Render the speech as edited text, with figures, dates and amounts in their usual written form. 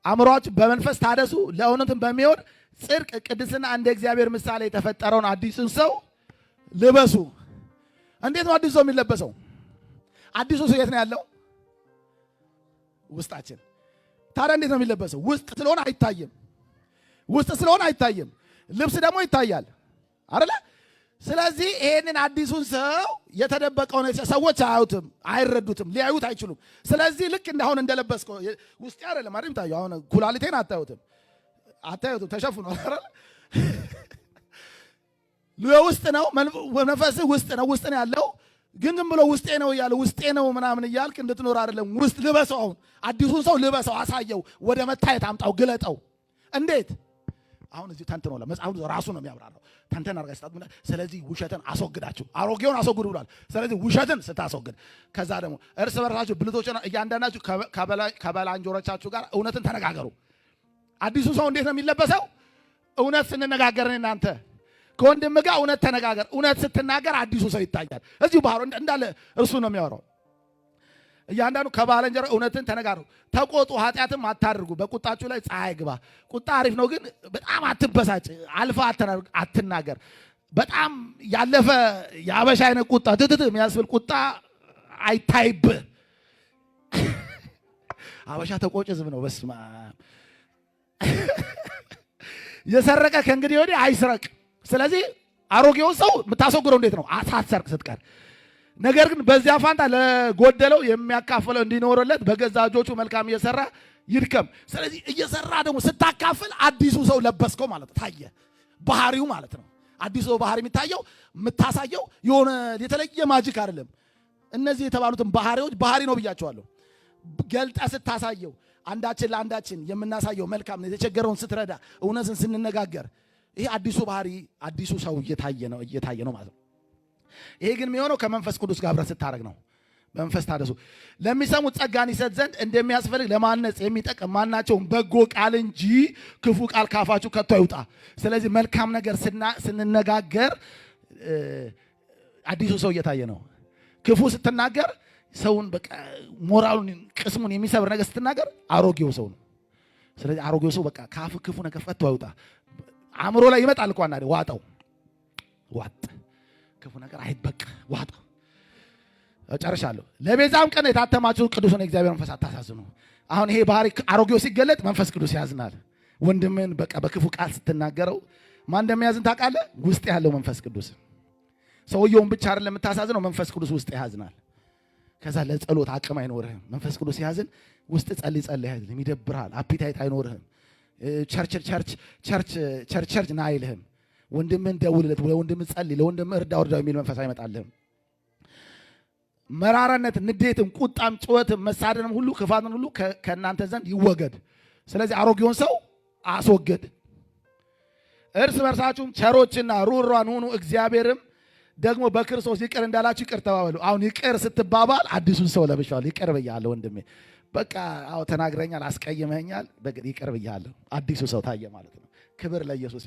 አእምሮአችሁ በመንፈስ ታደሱ፣ ለእውነትም በሚሆን ጽድቅ ቅድስና እንደ እግዚአብሔር ምሳሌ የተፈጠረውን አዲሱን ሰው ልበሱ። እንዴት ነው አዲሱ ሰው የሚለበሰው? አዲሱ ሰው የት ነው ያለው? ውስጣችን። ታዲያ እንዴት ነው የሚለበሰው? ውስጥ ስለሆነ አይታይም። ውስጥ ስለሆነ አይታይም። ልብስ ደግሞ ይታያል አይደለ? ስለዚህ ይሄንን አዲሱን ሰው የተደበቀውን ሰዎች አያዩትም፣ አይረዱትም፣ ሊያዩት አይችሉም። ስለዚህ ልክ እንዳሁን እንደለበስከው ውስጥ አይደለም አይደል ታዩ። አሁን ኩላሊቴን አታዩትም፣ ተሸፍኗል አይደል? ውስጥ ነው መንፈስህ፣ ውስጥ ነው ያለው። ግን ዝም ብሎ ውስጤ ነው እያለ ውስጤ ነው ምናምን እያልክ እንድትኖር አይደለም። ውስጥ ልበሰው። አሁን አዲሱን ሰው ልበሰው፣ አሳየው፣ ወደ መታየት አምጣው፣ ግለጠው። እንዴት? አሁን እዚህ ተንትኖ መጽሐፉ ራሱ ነው የሚያብራራው። ተንተን አርጋ ስታት። ስለዚህ ውሸትን አስወግዳችሁ፣ አሮጌውን አስወግዱ ብሏል። ስለዚህ ውሸትን ስታስወግድ፣ ከዛ ደግሞ እርስ በርሳችሁ ብልቶችን እያንዳንዳችሁ ከባላንጆሮቻችሁ ጋር እውነትን ተነጋገሩ። አዲሱ ሰው እንዴት ነው የሚለበሰው? እውነት ስንነጋገር እናንተ ከወንድም ጋር እውነት ተነጋገር። እውነት ስትናገር አዲሱ ሰው ይታያል። እዚሁ ባህሩ እንዳለ እርሱ ነው የሚያወራው። እያንዳንዱ ከባልንጀራ እውነትን ተነጋገሩ። ተቆጡ፣ ኃጢአትም አታድርጉ። በቁጣችሁ ላይ ፀሐይ ግባ። ቁጣ አሪፍ ነው፣ ግን በጣም አትበሳጭ። አልፋ አትናገር። በጣም ያለፈ የአበሻ አይነት ቁጣ ትትት የሚያስብል ቁጣ አይታይብህ። አበሻ ተቆጭ ዝም ነው። በስመ አብ። የሰረቀ ከእንግዲህ ወዲህ አይስረቅ። ስለዚህ አሮጌውን ሰው የምታስወግደው እንዴት ነው? ሳትሰርቅ ስትቀር። ነገር ግን በዚያ ፋንታ ለጎደለው የሚያካፍለው እንዲኖርለት በገዛ እጆቹ መልካም እየሰራ ይድከም። ስለዚህ እየሰራ ደግሞ ስታካፍል አዲሱ ሰው ለበስከው ማለት ታየ፣ ባህሪው ማለት ነው። አዲሱ ሰው ባህሪ የሚታየው የምታሳየው የሆነ የተለየ ማጂክ አይደለም። እነዚህ የተባሉትን ባህሪዎች ባህሪ ነው ብያቸዋለሁ። ገልጠ ስታሳየው፣ አንዳችን ለአንዳችን የምናሳየው መልካም ነው። የተቸገረውን ስትረዳ፣ እውነትን ስንነጋገር፣ ይሄ አዲሱ ባህሪ አዲሱ ሰው እየታየ ነው ማለት ነው። ይሄ ግን የሚሆነው ከመንፈስ ቅዱስ ጋር አብረህ ስታደርግ ነው። በመንፈስ ታደሱ። ለሚሰሙት ጸጋን ይሰጥ ዘንድ እንደሚያስፈልግ ለማነጽ የሚጠቅም ማናቸውም በጎ ቃል እንጂ ክፉ ቃል ካፋችሁ ከቶ አይውጣ። ስለዚህ መልካም ነገር ስንነጋገር አዲሱ ሰው እየታየ ነው። ክፉ ስትናገር ሰውን በቃ ሞራሉን ቅስሙን የሚሰብር ነገር ስትናገር አሮጌው ሰው ነው። ስለዚህ አሮጌው ሰው በቃ ካፍ ክፉ ነገር ከቶ አይውጣ። አእምሮ ላይ ይመጣል እኮ አንዳንዴ ዋጠው ዋጥ ክፉ ነገር አይበቃ ዋጠው። ጨርሻለሁ። ለቤዛም ቀን የታተማችሁ ቅዱሱን የእግዚአብሔር መንፈስ አታሳዝኑ። አሁን ይሄ ባህሪ አሮጌው ሲገለጥ መንፈስ ቅዱስ ያዝናል። ወንድምን በቃ በክፉ ቃል ስትናገረው ማን እንደሚያዝን ታውቃለህ? ውስጥ ያለው መንፈስ ቅዱስ። ሰውየውን ብቻ አይደለም የምታሳዝነው፣ መንፈስ ቅዱስ ውስጥ ያዝናል። ከዛ ለጸሎት አቅም አይኖርህም። መንፈስ ቅዱስ ያዝን ውስጥ ጸልይ አይልህም፣ ይደብርሃል። አፒታይት አይኖርህም። ቸርች ና አይልህም። ወንድምን ደውልለት፣ ለወንድምህ ጸልይ፣ ለወንድምህ እርዳው የሚል መንፈስ አይመጣልህም። መራራነት፣ ንዴትም፣ ቁጣም፣ ጩኸትም፣ መሳደንም ሁሉ ክፋትን ሁሉ ከእናንተ ዘንድ ይወገድ። ስለዚህ አሮጌውን ሰው አስወግድ። እርስ በርሳችሁም ቸሮችና ሩህሩሃን ሁኑ፣ እግዚአብሔርም ደግሞ በክርስቶስ ይቅር እንዳላችሁ ይቅር ተባባሉ። አሁን ይቅር ስትባባል አዲሱን ሰው ለብሻለሁ። ይቅር ብያለሁ ወንድሜ፣ በቃ አዎ ተናግረኛል፣ አስቀይመኛል፣ ይቅር ብያለሁ። አዲሱ ሰው ታየ ማለት ነው። ክብር ለኢየሱስ።